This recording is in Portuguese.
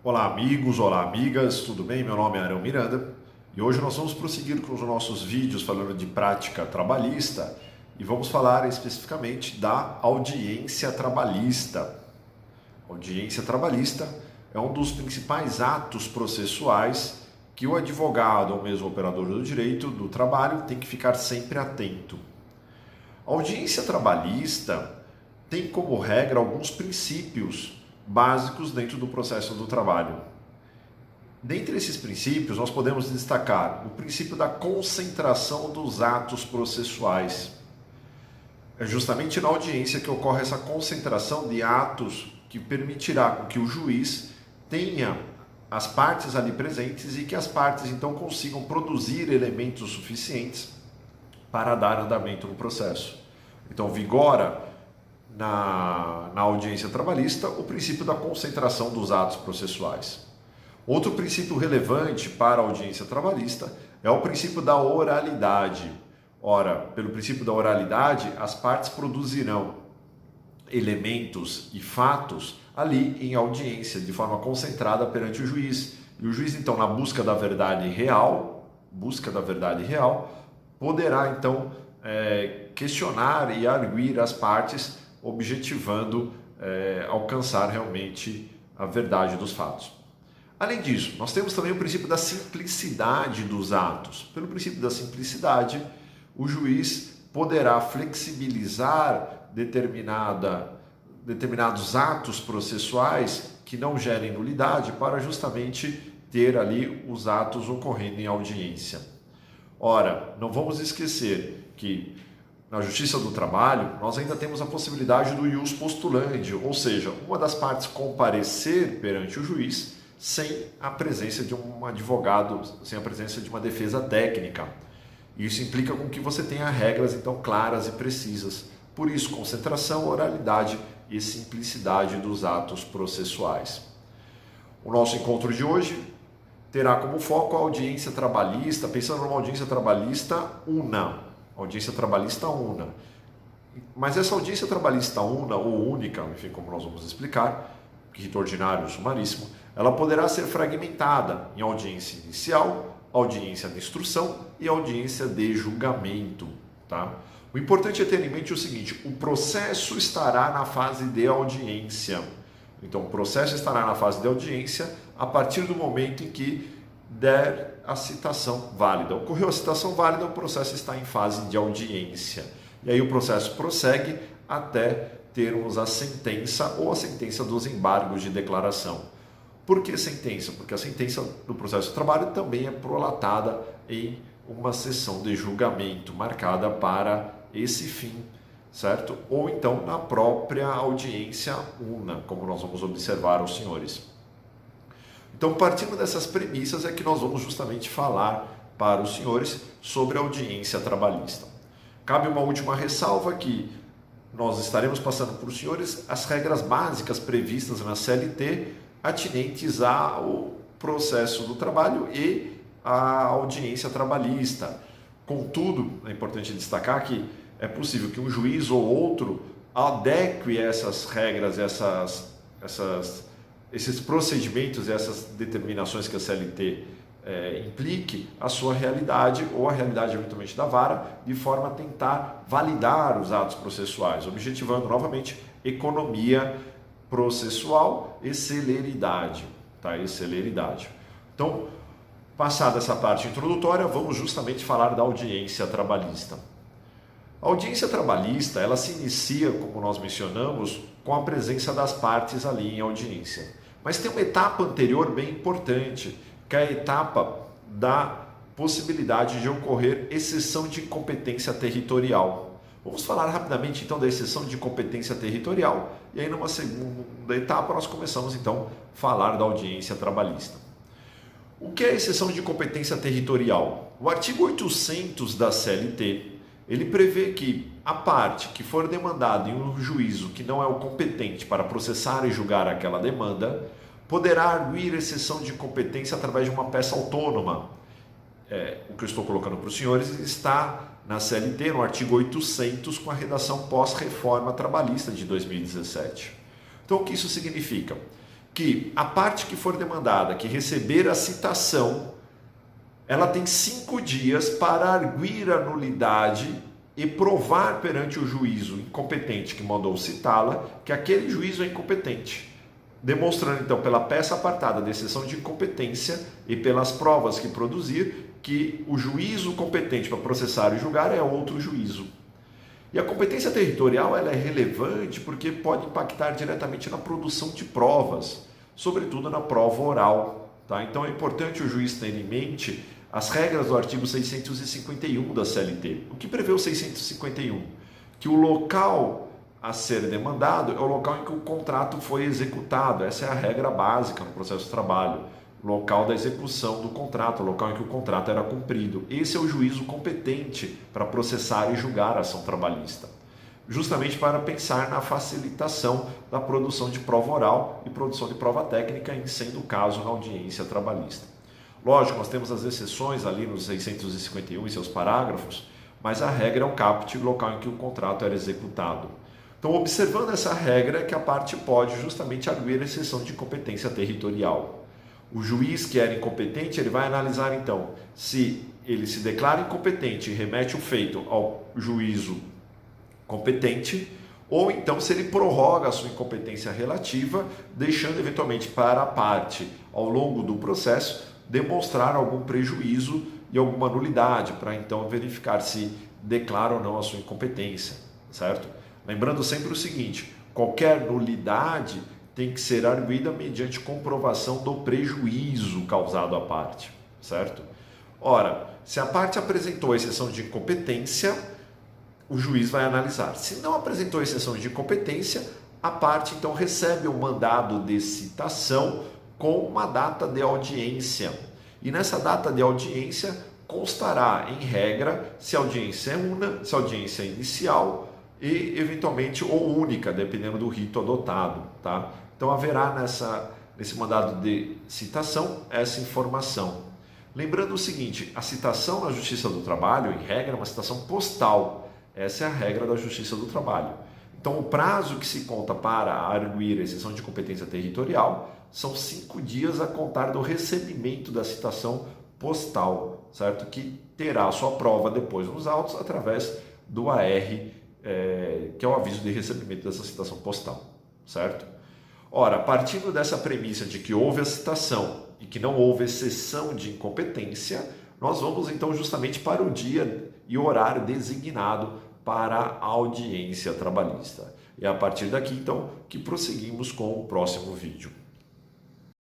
Olá amigos, olá amigas, tudo bem? Meu nome é Arão Miranda e hoje nós vamos prosseguir com os nossos vídeos falando de prática trabalhista e vamos falar especificamente da audiência trabalhista. A audiência trabalhista é um dos principais atos processuais que o advogado ou mesmo o operador do direito do trabalho tem que ficar sempre atento. A audiência trabalhista tem como regra alguns princípios básicos dentro do processo do trabalho. Dentre esses princípios, nós podemos destacar o princípio da concentração dos atos processuais. É justamente na audiência que ocorre essa concentração de atos que permitirá com que o juiz tenha as partes ali presentes e que as partes então consigam produzir elementos suficientes para dar andamento no processo. Então, vigora na audiência trabalhista o princípio da concentração dos atos processuais. Outro princípio relevante para a audiência trabalhista é o princípio da oralidade. Ora, pelo princípio da oralidade, as partes produzirão elementos e fatos ali em audiência, de forma concentrada perante o juiz. E o juiz, então, na busca da verdade real, poderá, então, questionar e arguir as partes, objetivando alcançar realmente a verdade dos fatos. Além disso, nós temos também o princípio da simplicidade dos atos. Pelo princípio da simplicidade, o juiz poderá flexibilizar determinados atos processuais que não gerem nulidade para justamente ter ali os atos ocorrendo em audiência. Ora, não vamos esquecer que na Justiça do Trabalho, nós ainda temos a possibilidade do ius postulandi, ou seja, uma das partes comparecer perante o juiz sem a presença de um advogado, sem a presença de uma defesa técnica. Isso implica com que você tenha regras então claras e precisas. Por isso, concentração, oralidade e simplicidade dos atos processuais. O nosso encontro de hoje terá como foco a audiência trabalhista, pensando numa audiência trabalhista una. Audiência trabalhista una. Mas essa audiência trabalhista una ou única, enfim, como nós vamos explicar, rito ordinário, sumaríssimo, ela poderá ser fragmentada em audiência inicial, audiência de instrução e audiência de julgamento. Tá? O importante é ter em mente o seguinte: o processo estará na fase de audiência. Então, o processo estará na fase de audiência a partir do momento em que der a citação válida. Ocorreu a citação válida, o processo está em fase de audiência. E aí o processo prossegue até termos a sentença ou a sentença dos embargos de declaração. Por que sentença? Porque a sentença do processo de trabalho também é prolatada em uma sessão de julgamento marcada para esse fim, certo? Ou então na própria audiência una, como nós vamos observar aos senhores. Então, partindo dessas premissas é que nós vamos justamente falar para os senhores sobre a audiência trabalhista. Cabe uma última ressalva que nós estaremos passando para os senhores as regras básicas previstas na CLT atinentes ao processo do trabalho e à audiência trabalhista. Contudo, é importante destacar que é possível que um juiz ou outro adeque essas regras, esses procedimentos e essas determinações que a CLT implique a sua realidade ou a realidade eventualmente da vara, de forma a tentar validar os atos processuais, objetivando novamente economia processual e celeridade. Tá? E celeridade. Então, passada essa parte introdutória, vamos justamente falar da audiência trabalhista. A audiência trabalhista, ela se inicia, como nós mencionamos, com a presença das partes ali em audiência. Mas tem uma etapa anterior bem importante, que é a etapa da possibilidade de ocorrer exceção de incompetência territorial. Vamos falar rapidamente então da exceção de incompetência territorial e aí numa segunda etapa nós começamos então a falar da audiência trabalhista. O que é exceção de incompetência territorial? O artigo 800 da CLT, ele prevê que a parte que for demandada em um juízo que não é o competente para processar e julgar aquela demanda, poderá arguir exceção de incompetência através de uma peça autônoma. O que eu estou colocando para os senhores está na CLT, no artigo 800, com a redação pós-reforma trabalhista de 2017. Então, o que isso significa? que a parte que for demandada, que receber a citação, ela tem 5 dias para arguir a nulidade e provar perante o juízo incompetente que mandou citá-la que aquele juízo é incompetente, demonstrando então pela peça apartada de exceção de incompetência e pelas provas que produzir que o juízo competente para processar e julgar é outro juízo. E a competência territorial ela é relevante porque pode impactar diretamente na produção de provas, sobretudo na prova oral. Tá? Então é importante o juiz ter em mente as regras do artigo 651 da CLT. O que prevê o 651? Que o local a ser demandado é o local em que o contrato foi executado. Essa é a regra básica no processo de trabalho. Local da execução do contrato, o local em que o contrato era cumprido. Esse é o juízo competente para processar e julgar a ação trabalhista. Justamente para pensar na facilitação da produção de prova oral e produção de prova técnica, em sendo o caso na audiência trabalhista. Lógico, nós temos as exceções ali nos 651 e seus parágrafos, mas a regra é o caput, local em que o contrato era executado. Então, observando essa regra, é que a parte pode justamente arguir a exceção de incompetência territorial. O juiz que era incompetente, ele vai analisar então se ele se declara incompetente e remete o feito ao juízo competente, ou então se ele prorroga a sua incompetência relativa, deixando eventualmente para a parte, ao longo do processo, demonstrar algum prejuízo e alguma nulidade, para então verificar se declara ou não a sua incompetência, certo? Lembrando sempre o seguinte, qualquer nulidade tem que ser arguida mediante comprovação do prejuízo causado à parte, certo? Ora, se a parte apresentou a exceção de incompetência, o juiz vai analisar. Se não apresentou exceção de incompetência, a parte então recebe o mandado de citação com uma data de audiência. E nessa data de audiência constará, em regra, se a audiência é una, se a audiência é inicial e, eventualmente, ou única, dependendo do rito adotado. Tá? Então, haverá nesse mandado de citação essa informação. Lembrando o seguinte, a citação na Justiça do Trabalho, em regra, é uma citação postal. Essa é a regra da Justiça do Trabalho. Então, o prazo que se conta para arguir a exceção de competência territorial são 5 dias a contar do recebimento da citação postal, certo? Que terá a sua prova depois nos autos através do AR, que é o aviso de recebimento dessa citação postal, certo? Ora, partindo dessa premissa de que houve a citação e que não houve exceção de incompetência, nós vamos então justamente para o dia e horário designado para a audiência trabalhista. E é a partir daqui, então, que prosseguimos com o próximo vídeo.